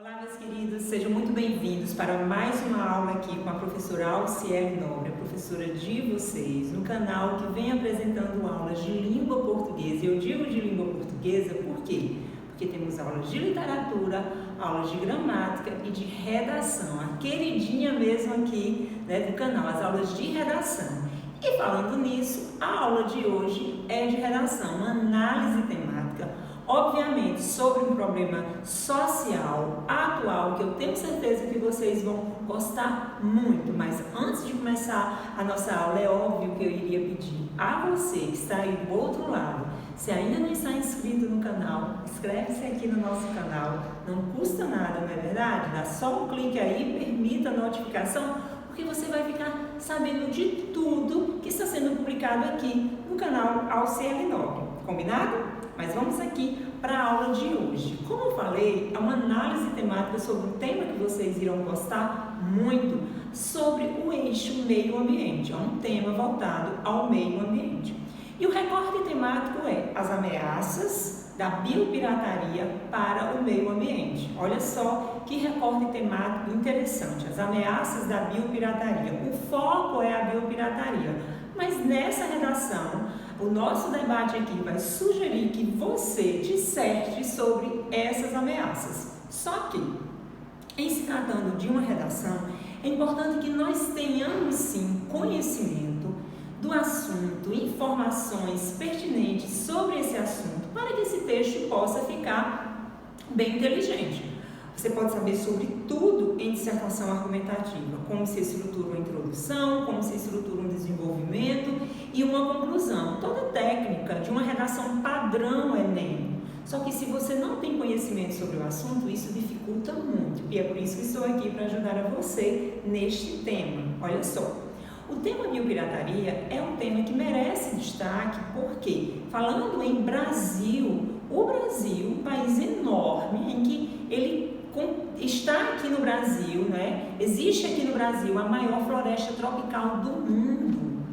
Olá, meus queridos, sejam muito bem-vindos para mais uma aula aqui com a professora Alciele Nobre, a professora de vocês, no canal que vem apresentando aulas de língua portuguesa. Eu digo de língua portuguesa por quê? Porque temos aulas de literatura, aulas de gramática e de redação, a queridinha mesmo aqui, do canal, as aulas de redação. E falando nisso, a aula de hoje é de redação, uma análise temática, obviamente sobre um problema social atual, que eu tenho certeza que vocês vão gostar muito. Mas antes de começar a nossa aula, é óbvio que eu iria pedir a você que está aí do outro lado, se ainda não está inscrito no canal, inscreve-se aqui no nosso canal, não custa nada, não é verdade? Dá só um clique aí, permita a notificação, porque você vai ficar sabendo de tudo que está sendo publicado aqui no canal Alciele Nobre, combinado? Mas vamos aqui para a aula de hoje. Como eu falei, é uma análise temática sobre um tema que vocês irão gostar muito, sobre o eixo meio ambiente. É um tema voltado ao meio ambiente. E o recorte temático é as ameaças da biopirataria para o meio ambiente. Olha só que recorte temático interessante, as ameaças da biopirataria. O foco é a biopirataria, mas nessa redação, o nosso debate aqui vai sugerir que você disserte sobre essas ameaças. Só que, em se tratando de uma redação, é importante que nós tenhamos sim conhecimento do assunto, informações pertinentes sobre esse assunto, para que esse texto possa ficar bem inteligente. Você pode saber sobre tudo em dissertação argumentativa, como se estrutura uma introdução, como se estrutura um desenvolvimento e uma conclusão. Toda técnica de uma redação padrão Enem. Só que se você não tem conhecimento sobre o assunto, isso dificulta muito. E é por isso que estou aqui para ajudar a você neste tema. Olha só. O tema biopirataria é um tema que merece destaque porque, falando em Brasil, o Brasil, um país enorme, em que ele está aqui no Brasil, existe aqui no Brasil a maior floresta tropical do mundo.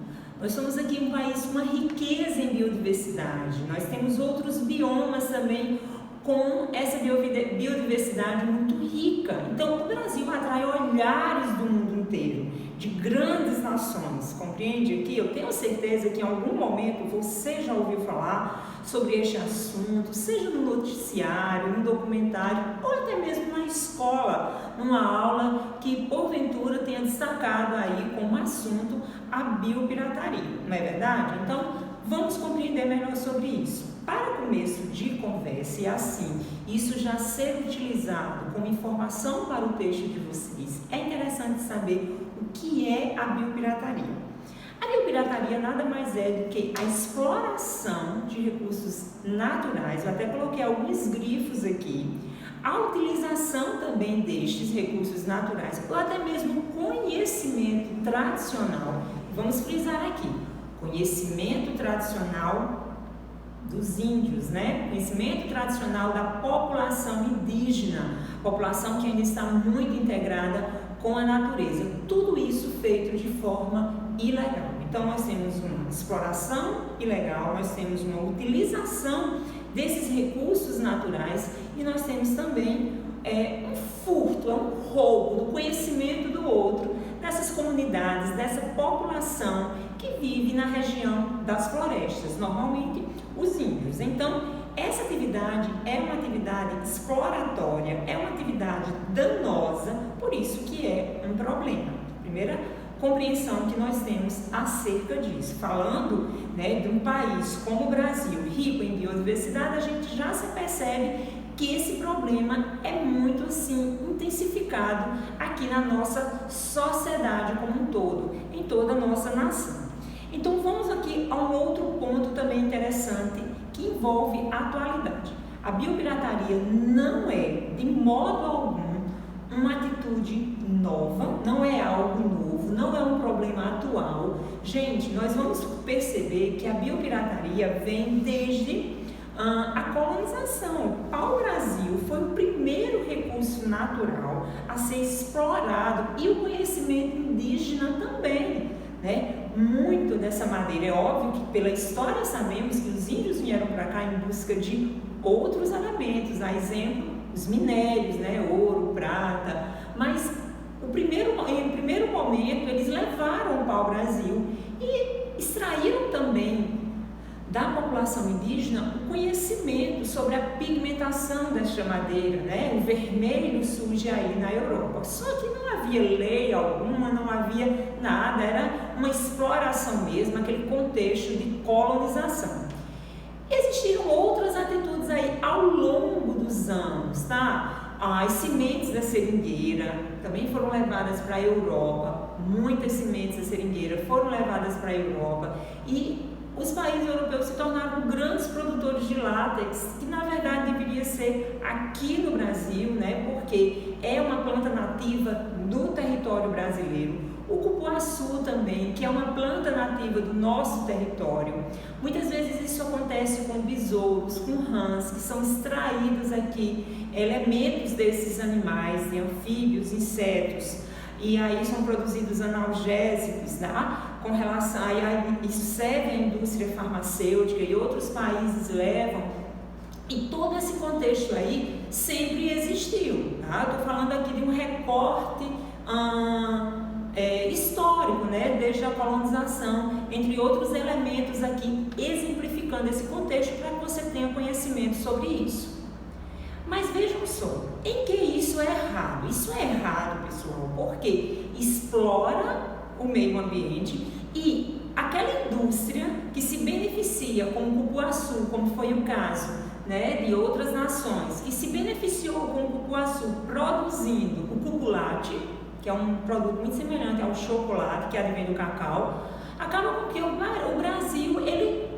Nós somos aqui um país com uma riqueza em biodiversidade. Nós temos outros biomas também com essa biodiversidade muito rica. Então, o Brasil atrai olhares do mundo inteiro, de grandes nações, compreende aqui? Eu tenho certeza que em algum momento você já ouviu falar sobre este assunto, seja no noticiário, no documentário, ou até mesmo na escola, numa aula que porventura tenha destacado aí como assunto a biopirataria, não é verdade? Então, vamos compreender melhor sobre isso. Para começo de conversa, e assim, isso já ser utilizado como informação para o texto de vocês, é interessante saber o que é a biopirataria. A biopirataria nada mais é do que a exploração de recursos naturais, eu até coloquei alguns grifos aqui, a utilização também destes recursos naturais, ou até mesmo conhecimento tradicional. Vamos frisar aqui, conhecimento tradicional dos índios, Conhecimento tradicional da população indígena, população que ainda está muito integrada com a natureza. Tudo isso feito de forma ilegal. Então, nós temos uma exploração ilegal, nós temos uma utilização desses recursos naturais e nós temos também um furto, um roubo do conhecimento do outro, dessas comunidades, dessa população que vive na região das florestas, normalmente os índios. Então, essa atividade é uma atividade exploratória, é uma atividade danosa, por isso que é um problema. Primeira compreensão que nós temos acerca disso. Falando de um país como o Brasil, rico em biodiversidade, a gente já se percebe que esse problema é muito assim intensificado aqui na nossa sociedade como um todo, em toda a nossa nação. Então vamos aqui a um outro ponto também interessante que envolve a atualidade. A biopirataria não é de modo algum uma atitude nova, não é algo novo, não é um problema atual. Gente, nós vamos perceber que a biopirataria vem desde a colonização. O pau-brasil foi o primeiro recurso natural a ser explorado e o conhecimento indígena também, Muito dessa madeira, é óbvio que pela história sabemos que os índios vieram para cá em busca de outros elementos, a exemplo os minérios, né, ouro, prata, mas em primeiro momento eles levaram o pau-brasil e extraíram também da população indígena o conhecimento sobre a pigmentação desta madeira, né? O vermelho surge aí na Europa. Só que não havia lei alguma, não havia nada, era uma exploração mesmo, aquele contexto de colonização. Existiram outras atitudes aí ao longo dos anos, tá? As sementes da seringueira também foram levadas para a Europa, muitas sementes da seringueira foram levadas para a Europa e os países europeus se tornaram grandes produtores de látex, que na verdade deveria ser aqui no Brasil, né? Porque é uma planta nativa do território brasileiro. O cupuaçu também, que é uma planta nativa do nosso território. Muitas vezes isso acontece com besouros, com rãs, que são extraídos aqui elementos desses animais, de anfíbios, insetos, e aí são produzidos analgésicos, tá? Com relação a isso serve à indústria farmacêutica e outros países levam, e todo esse contexto aí sempre existiu, tá? Estou falando aqui de um recorte histórico, né? Desde a colonização, entre outros elementos aqui, exemplificando esse contexto para que você tenha conhecimento sobre isso. Mas vejam só, em que isso é errado? Isso é errado, pessoal, porque explora o meio ambiente e aquela indústria que se beneficia com o cupuaçu, como foi o caso, né, de outras nações, que se beneficiou com o cupuaçu produzindo o cupuláte, que é um produto muito semelhante ao chocolate, que advém do cacau, acaba com que o Brasil ele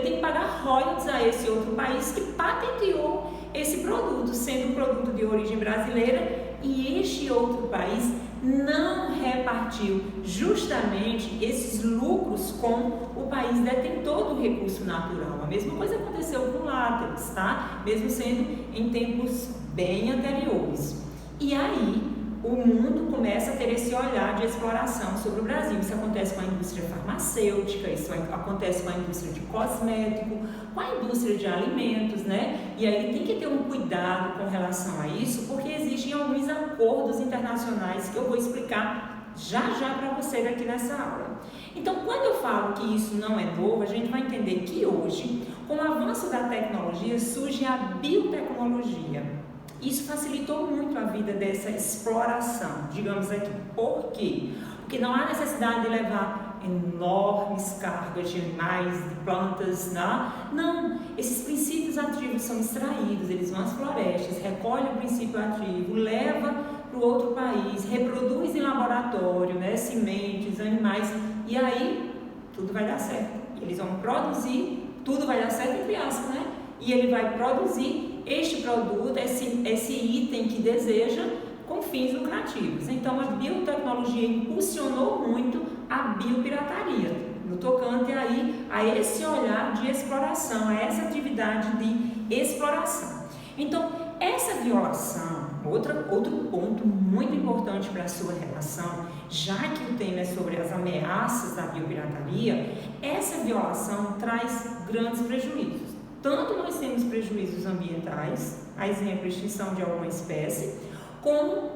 tem que pagar royalties a esse outro país que patenteou esse produto, sendo um produto de origem brasileira, e este outro país não repartiu justamente esses lucros com o país detentor do recurso natural. A mesma coisa aconteceu com o látex, tá? Mesmo sendo em tempos bem anteriores. E aí o mundo começa a ter esse olhar de exploração sobre o Brasil. Isso acontece com a indústria farmacêutica, isso acontece com a indústria de cosmético, com a indústria de alimentos, né? E aí tem que ter um cuidado com relação a isso, porque existem alguns acordos internacionais que eu vou explicar já para vocês aqui nessa aula. Então, quando eu falo que isso não é novo, a gente vai entender que hoje, com o avanço da tecnologia, surge a biotecnologia. Isso facilitou muito a vida dessa exploração, digamos aqui. Por quê? Porque não há necessidade de levar enormes cargas de animais, de plantas, não. Esses princípios ativos são extraídos, eles vão às florestas, recolhem o princípio ativo, leva para o outro país, reproduz em laboratório, né, sementes, animais, e aí tudo vai dar certo. Eles vão produzir, tudo vai dar certo entre aspas, né? E ele vai produzir este produto, esse item que deseja, com fins lucrativos. Então, a biotecnologia impulsionou muito a biopirataria, no tocante aí a esse olhar de exploração, a essa atividade de exploração. Então, essa violação, outro ponto muito importante para a sua relação, já que o tema é sobre as ameaças da biopirataria, essa violação traz grandes prejuízos. Tanto nós temos prejuízos ambientais, a exemplo, extinção de alguma espécie, como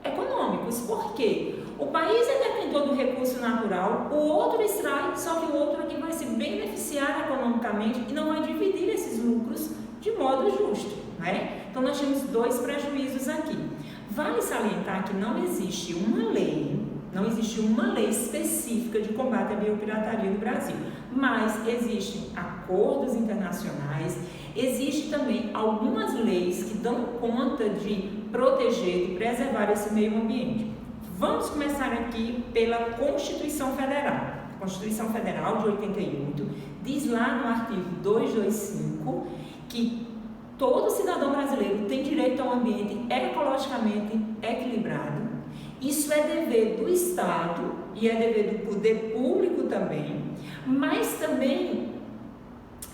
econômicos. Por quê? O país é detentor do recurso natural, o outro extrai, só que o outro aqui vai se beneficiar economicamente e não vai dividir esses lucros de modo justo, né? Então, nós temos dois prejuízos aqui. Vale salientar que não existe uma lei específica de combate à biopirataria no Brasil, mas existem acordos internacionais, existem também algumas leis que dão conta de proteger, de preservar esse meio ambiente. Vamos começar aqui pela Constituição Federal. A Constituição Federal de 88 diz lá no artigo 225 que todo cidadão brasileiro tem direito a um ambiente ecologicamente equilibrado. Isso é dever do Estado e é dever do poder público também, mas também,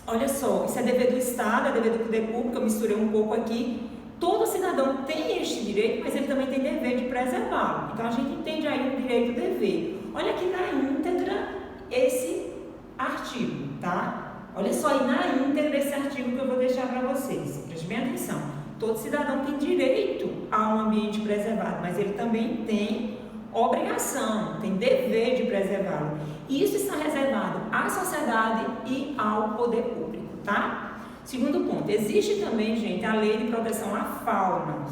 olha só, isso é dever do Estado, é dever do poder público, eu misturei um pouco aqui. Todo cidadão tem este direito, mas ele também tem dever de preservá-lo. Então, a gente entende aí um direito-dever. Olha aqui na íntegra esse artigo, tá? Olha só aí na íntegra esse artigo que eu vou deixar para vocês. Preste bem atenção. todo cidadão tem direito a um ambiente preservado, mas ele também tem obrigação, tem dever de preservá-lo. E isso está reservado à sociedade e ao poder público, tá? Segundo ponto, existe também, gente, a lei de proteção à fauna,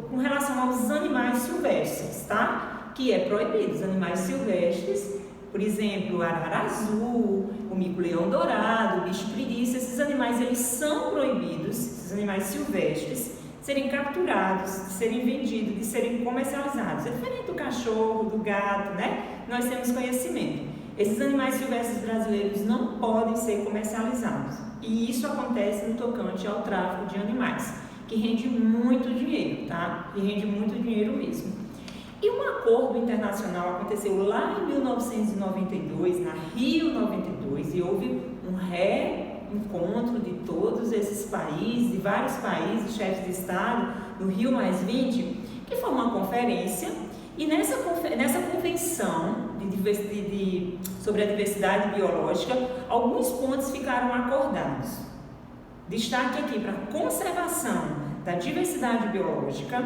com relação aos animais silvestres, tá? Que é proibido os animais silvestres, por exemplo, o arara azul, o mico-leão dourado, o bicho preguiça, esses animais eles são proibidos, esses animais silvestres, de serem capturados, de serem vendidos, de serem comercializados. É diferente do cachorro, do gato, né? Nós temos conhecimento. Esses animais silvestres brasileiros não podem ser comercializados. E isso acontece no tocante ao tráfico de animais, que rende muito dinheiro, tá? E rende muito dinheiro mesmo. E um acordo internacional aconteceu lá em 1992, na Rio 92, e houve um reencontro de todos esses países, de vários países, chefes de Estado, no Rio +20, que foi uma conferência, e nessa convenção sobre a diversidade biológica, alguns pontos ficaram acordados. Destaque aqui para a conservação da diversidade biológica,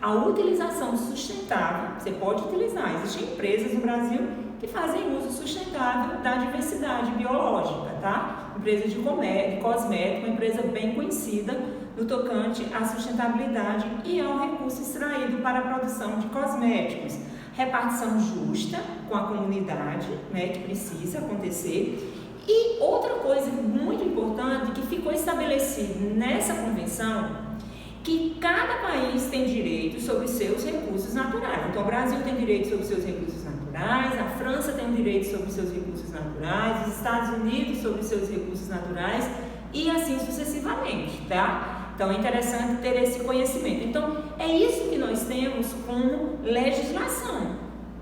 a utilização sustentável, você pode utilizar, existem empresas no Brasil que fazem uso sustentável da diversidade biológica, tá? Empresa de cosmético, uma empresa bem conhecida no tocante à sustentabilidade e ao recurso extraído para a produção de cosméticos. Repartição justa com a comunidade, né, que precisa acontecer. E outra coisa muito importante que ficou estabelecido nessa convenção, que cada país tem direito sobre os seus recursos naturais. Então, o Brasil tem direito sobre os seus recursos naturais, a França tem direito sobre os seus recursos naturais, os Estados Unidos sobre os seus recursos naturais e assim sucessivamente, tá? Então, é interessante ter esse conhecimento. Então, é isso que nós temos como legislação,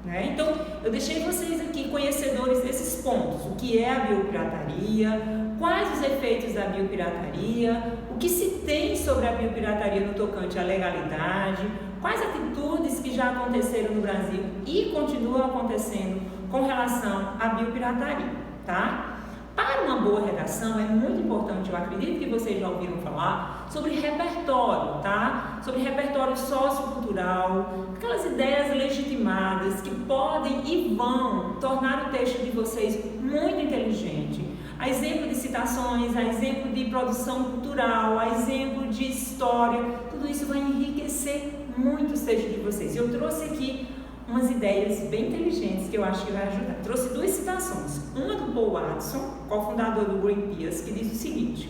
né? Então, eu deixei vocês aqui conhecedores desses pontos. O que é a biopirataria, quais os efeitos da biopirataria, o que se tem sobre a biopirataria no tocante à legalidade, quais atitudes que já aconteceram no Brasil e continuam acontecendo com relação à biopirataria, tá? Para uma boa redação é muito importante, eu acredito que vocês já ouviram falar, sobre repertório, tá? Sobre repertório sociocultural, aquelas ideias legitimadas que podem e vão tornar o texto de vocês muito inteligente. A exemplo de citações, a exemplo de produção cultural, a exemplo de história, tudo isso vai enriquecer muito os textos de vocês. Eu trouxe aqui umas ideias bem inteligentes que eu acho que vai ajudar. Trouxe duas citações, uma do Paul Watson, cofundador do Greenpeace, que diz o seguinte: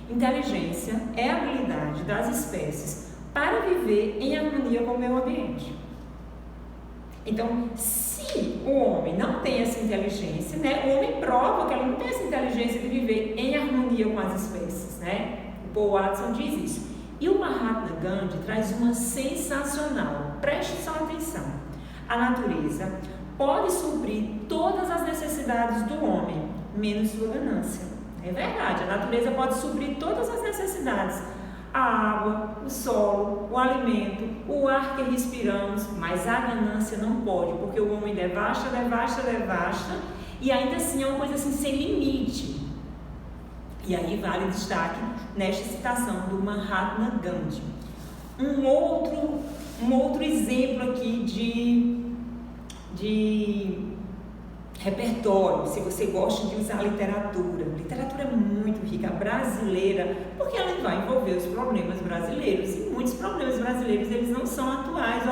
inteligência é a habilidade das espécies para viver em harmonia com o meio ambiente. Então, se o homem não tem essa inteligência, né, o homem prova que ele não tem essa inteligência de viver em harmonia com as espécies, né? O Paul Watson diz isso. E o Mahatma Gandhi traz uma sensacional, preste só atenção. A natureza pode suprir todas as necessidades do homem, menos sua ganância. É verdade, a natureza pode suprir todas as necessidades. A água, o solo, o alimento, o ar que respiramos, mas a ganância não pode, porque o homem devasta, e ainda assim é uma coisa assim sem limite. E aí vale destaque nesta citação do Mahatma Gandhi. Um outro exemplo aqui de repertório, se você gosta de usar literatura é muito rica, brasileira, porque ela vai envolver os problemas brasileiros, e muitos problemas brasileiros eles não são atuais,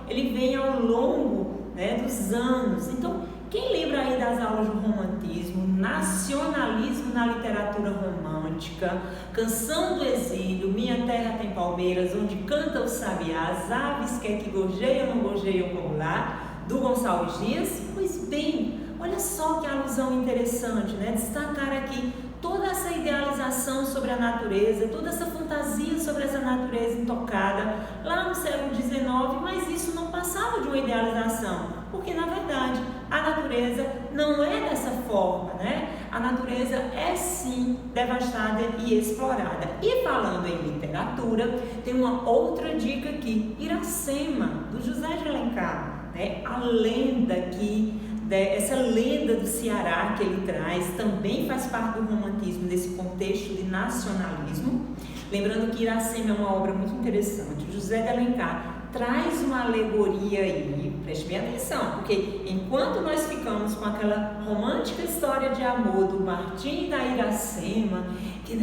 ele vem ao longo, né, dos anos. Então, quem lembra aí das aulas de romantismo, nacionalismo na literatura romântica, Canção do Exílio, Minha Terra Tem Palmeiras, Onde Canta o Sabiá, as aves que gorjeiam não gorjeiam como lá, do Gonçalves Dias? Pois bem, olha só que alusão interessante, né? Destacar aqui toda essa idealização sobre a natureza, toda essa fantasia sobre essa natureza intocada lá no século XIX, mas isso não passava de uma idealização, porque na verdade a natureza não é dessa forma, né? A natureza é sim devastada e explorada. E falando em literatura, tem uma outra dica aqui, Iracema, do José de Alencar, né? A lenda aqui essa lenda do Ceará que ele traz também faz parte do romantismo, desse contexto de nacionalismo. Lembrando que Iracema é uma obra muito interessante. O José de Alencar traz uma alegoria aí, preste bem atenção, porque enquanto nós ficamos com aquela romântica história de amor do Martim e da Iracema, que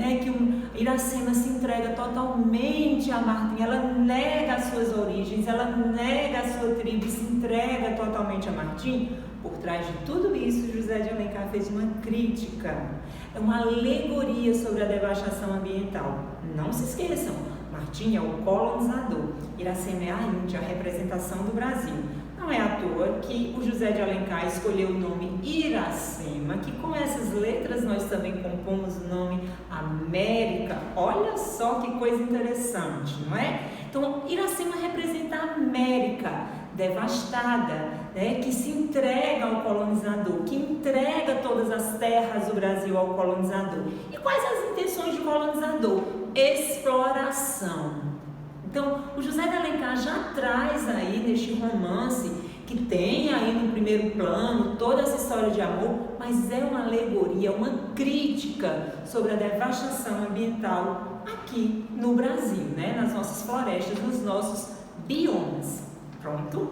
Iracema se entrega totalmente a Martim, ela nega as suas origens, ela nega a sua tribo e se entrega totalmente a Martim. Por trás de tudo isso, José de Alencar fez uma crítica, uma alegoria sobre a devastação ambiental. Não se esqueçam, Martim é o colonizador, Iracema é a Índia, a representação do Brasil. Não é à toa que o José de Alencar escolheu o nome Iracema, que com essas letras nós também compomos o nome América. Olha só que coisa interessante, não é? Então, Iracema representa a América devastada, né, que se entrega ao colonizador, que entrega todas as terras do Brasil ao colonizador. E quais as intenções do colonizador? Exploração. Então, o José de Alencar já traz aí neste romance, que tem aí no primeiro plano toda essa história de amor, mas é uma alegoria, uma crítica sobre a devastação ambiental aqui no Brasil, né? Nas nossas florestas, nos nossos biomas. Pronto?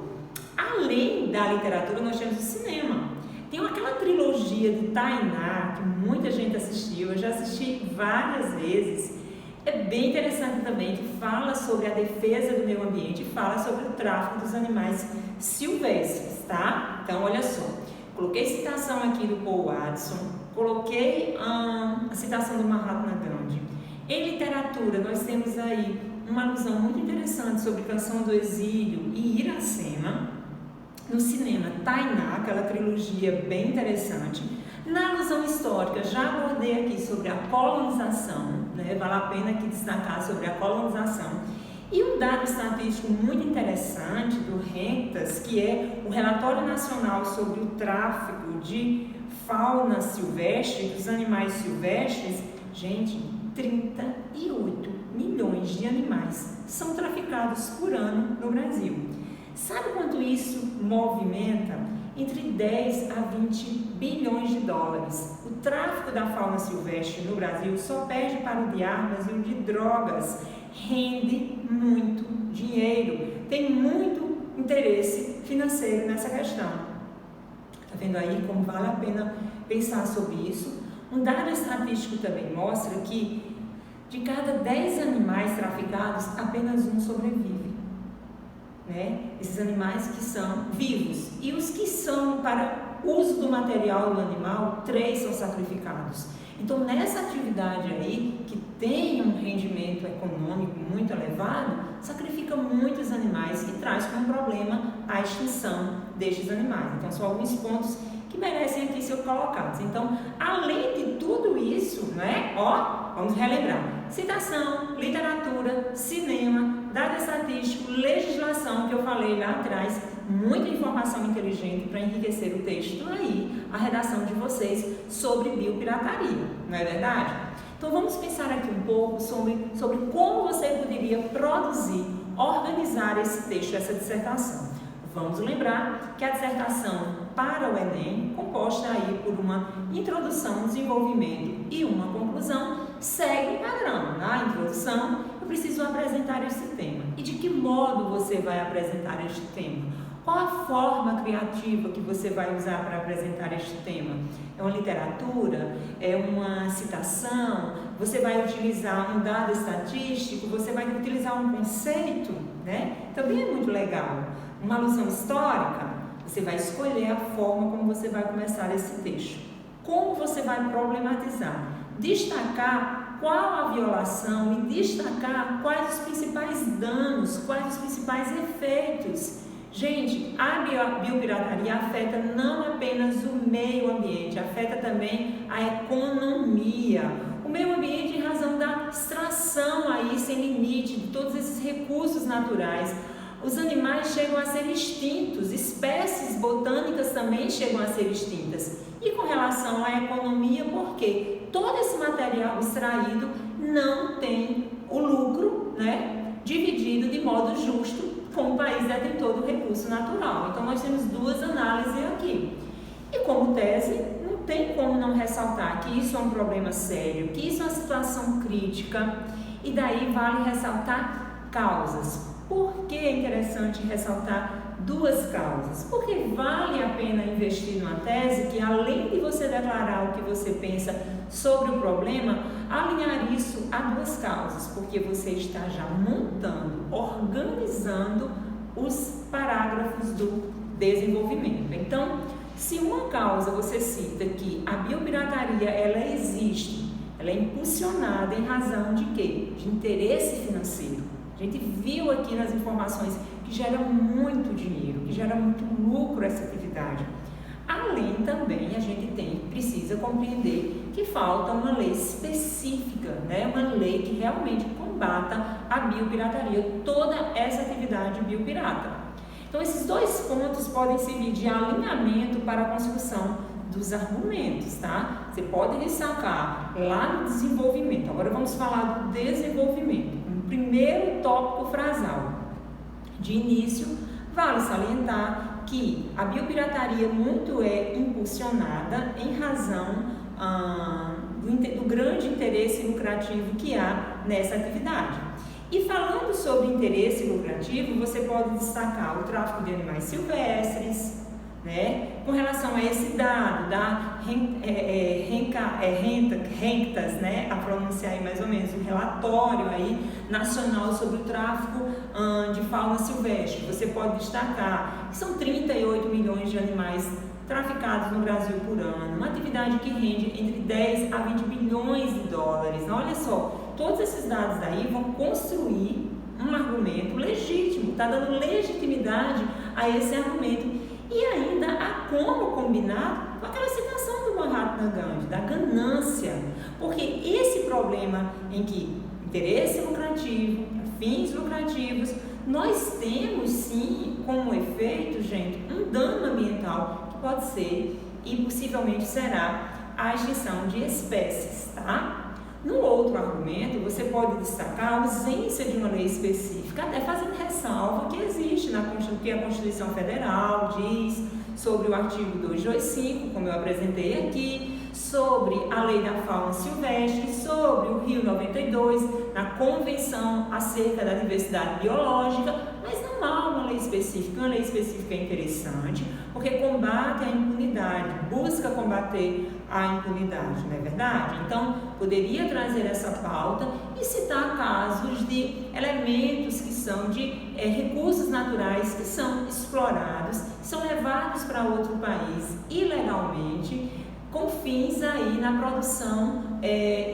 Além da literatura, nós temos o cinema. Tem aquela trilogia de Tainá, que muita gente assistiu, eu já assisti várias vezes. É bem interessante também, que fala sobre a defesa do meio ambiente, fala sobre o tráfico dos animais silvestres, tá? Então, olha só, coloquei citação aqui do Paul Watson, coloquei a citação do Mahatma Gandhi. Em literatura, nós temos aí uma alusão muito interessante sobre Canção do Exílio e Iracema. No cinema, Tainá, aquela trilogia bem interessante. Na alusão histórica, já abordei aqui sobre a colonização, né? Vale a pena aqui destacar sobre a colonização. E um dado estatístico muito interessante do Rentas, que é o Relatório Nacional sobre o Tráfico de Fauna Silvestre, dos animais silvestres. Gente, 38 milhões de animais são traficados por ano no Brasil. Sabe quanto isso movimenta? Entre 10 a 20 bilhões de dólares. O tráfico da fauna silvestre no Brasil só perde para o de armas e o de drogas. Rende muito dinheiro. Tem muito interesse financeiro nessa questão. Está vendo aí como vale a pena pensar sobre isso? Um dado estatístico também mostra que de cada 10 animais traficados, apenas um sobrevive. Né? Esses animais que são vivos, e os que são para uso do material do animal, 3 são sacrificados. Então, nessa atividade aí, que tem um rendimento econômico muito elevado, sacrifica muitos animais e traz como problema a extinção destes animais. Então, são alguns pontos que merecem aqui ser colocados. Então, além de tudo isso, né? Vamos relembrar: citação, literatura, cinema, dado estatístico, legislação, que eu falei lá atrás, muita informação inteligente para enriquecer o texto aí, a redação de vocês sobre biopirataria, não é verdade? Então vamos pensar aqui um pouco sobre como você poderia produzir, organizar esse texto, essa dissertação. Vamos lembrar que a dissertação para o Enem, composta aí por uma introdução, desenvolvimento e uma conclusão, segue o padrão. Na introdução, eu preciso apresentar este tema. E de que modo você vai apresentar este tema? Qual a forma criativa que você vai usar para apresentar este tema? É uma literatura? É uma citação? Você vai utilizar um dado estatístico? Você vai utilizar um conceito? Né? Também é muito legal. Uma alusão histórica? Você vai escolher a forma como você vai começar esse texto. Como você vai problematizar? Destacar qual a violação e destacar quais os principais danos, quais os principais efeitos. Gente, a biopirataria afeta não apenas o meio ambiente, afeta também a economia. O meio ambiente em razão da extração aí sem limite de todos esses recursos naturais. Os animais chegam a ser extintos, espécies botânicas também chegam a ser extintas. E com relação à economia, porque todo esse material extraído não tem o lucro, né, dividido de modo justo com o país detentor do recurso natural. Então nós temos duas análises aqui. E como tese, não tem como não ressaltar que isso é um problema sério, que isso é uma situação crítica, e daí vale ressaltar causas. Por que é interessante ressaltar duas causas? Porque vale a pena investir numa tese que, além de você declarar o que você pensa sobre o problema, alinhar isso a duas causas, porque você está já montando, organizando os parágrafos do desenvolvimento. Então, se uma causa você cita que a biopirataria ela existe, ela é impulsionada em razão de quê? De interesse financeiro. A gente viu aqui nas informações que gera muito dinheiro, que gera muito lucro essa atividade. Além também, a gente precisa compreender que falta uma lei específica, né? Uma lei que realmente combata a biopirataria, toda essa atividade biopirata. Então, esses dois pontos podem servir de alinhamento para a construção dos argumentos, tá? Você pode destacar lá no desenvolvimento. Agora vamos falar do desenvolvimento. Primeiro tópico frasal. De início, vale salientar que a biopirataria muito é impulsionada em razão do grande interesse lucrativo que há nessa atividade. E falando sobre interesse lucrativo, você pode destacar o tráfico de animais silvestres, né? Com relação a esse dado da rentas, né? A pronunciar aí mais ou menos o relatório aí nacional sobre o tráfico de fauna silvestre. Você pode destacar que são 38 milhões de animais traficados no Brasil por ano, uma atividade que rende entre 10 a 20 bilhões de dólares. Olha só, todos esses dados daí vão construir um argumento legítimo, está dando legitimidade a esse argumento. E ainda há como combinar com aquela citação do Mahatma Gandhi, da ganância, porque esse problema em que interesse lucrativo, fins lucrativos, nós temos sim como efeito, gente, um dano ambiental que pode ser e possivelmente será a extinção de espécies, tá? No outro argumento, você pode destacar a ausência de uma lei específica, até fazendo ressalva que existe que a Constituição Federal diz sobre o artigo 225, como eu apresentei aqui, sobre a Lei da Fauna Silvestre, sobre o Rio 92, na Convenção acerca da diversidade biológica, mas não há uma lei específica. Uma lei específica é interessante, porque combate a impunidade, busca combater a impunidade, não é verdade? Então, poderia trazer essa pauta e citar casos de elementos que são de recursos naturais que são explorados, são levados para outro país ilegalmente, com fins aí na produção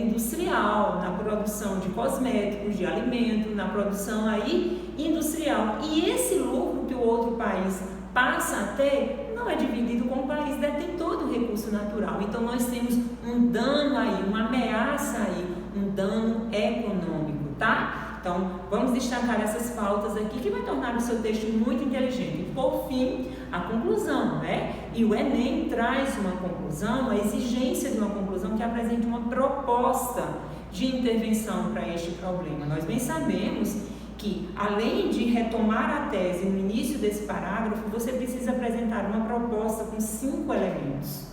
industrial, na produção de cosméticos, de alimento, na produção aí industrial. E esse lucro que o outro país passa a ter não é dividido com o país detentor do recurso natural. Então nós temos um dano aí, uma ameaça aí, um dano econômico, tá? Então vamos destacar essas pautas aqui que vai tornar o seu texto muito inteligente. E por fim, a conclusão, né? E o Enem traz uma conclusão, a exigência de uma conclusão que apresente uma proposta de intervenção para este problema. Nós bem sabemos que, além de retomar a tese no início desse parágrafo, você precisa apresentar uma proposta com 5 elementos,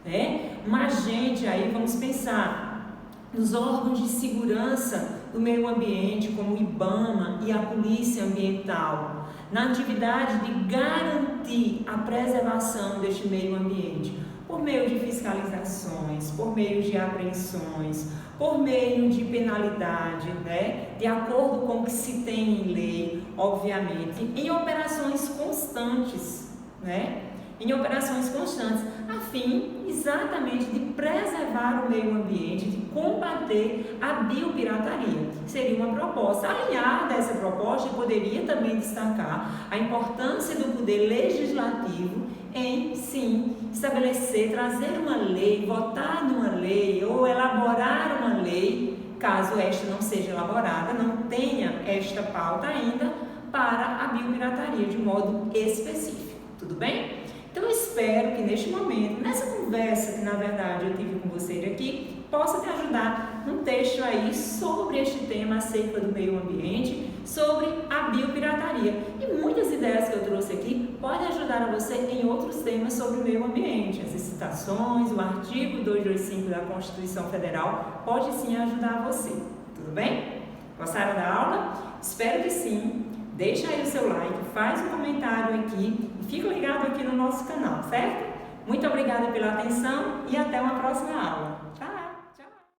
né? Um agente aí, vamos pensar nos órgãos de segurança do meio ambiente, como o IBAMA e a Polícia Ambiental, na atividade de garantir a preservação deste meio ambiente, por meio de fiscalizações, por meio de apreensões, por meio de penalidade, né? De acordo com o que se tem em lei, obviamente, em operações constantes, né? Em operações constantes, a fim exatamente de preservar o meio ambiente, de combater a biopirataria. Seria uma proposta. Alinhada a essa proposta, eu poderia também destacar a importância do poder legislativo em, sim, estabelecer, trazer uma lei, votar numa lei ou elaborar uma lei, caso esta não seja elaborada, não tenha esta pauta ainda, para a biopirataria de modo específico. Tudo bem? Então, eu espero que neste momento, nessa conversa que na verdade eu tive com você aqui, possa te ajudar num texto aí sobre este tema acerca do meio ambiente, sobre a biopirataria. E muitas ideias que eu trouxe aqui podem ajudar você em outros temas sobre o meio ambiente. As citações, o artigo 225 da Constituição Federal pode sim ajudar você. Tudo bem? Gostaram da aula? Espero que sim. Deixa aí o seu like, faz um comentário aqui e fica ligado aqui no nosso canal, certo? Muito obrigada pela atenção e até uma próxima aula.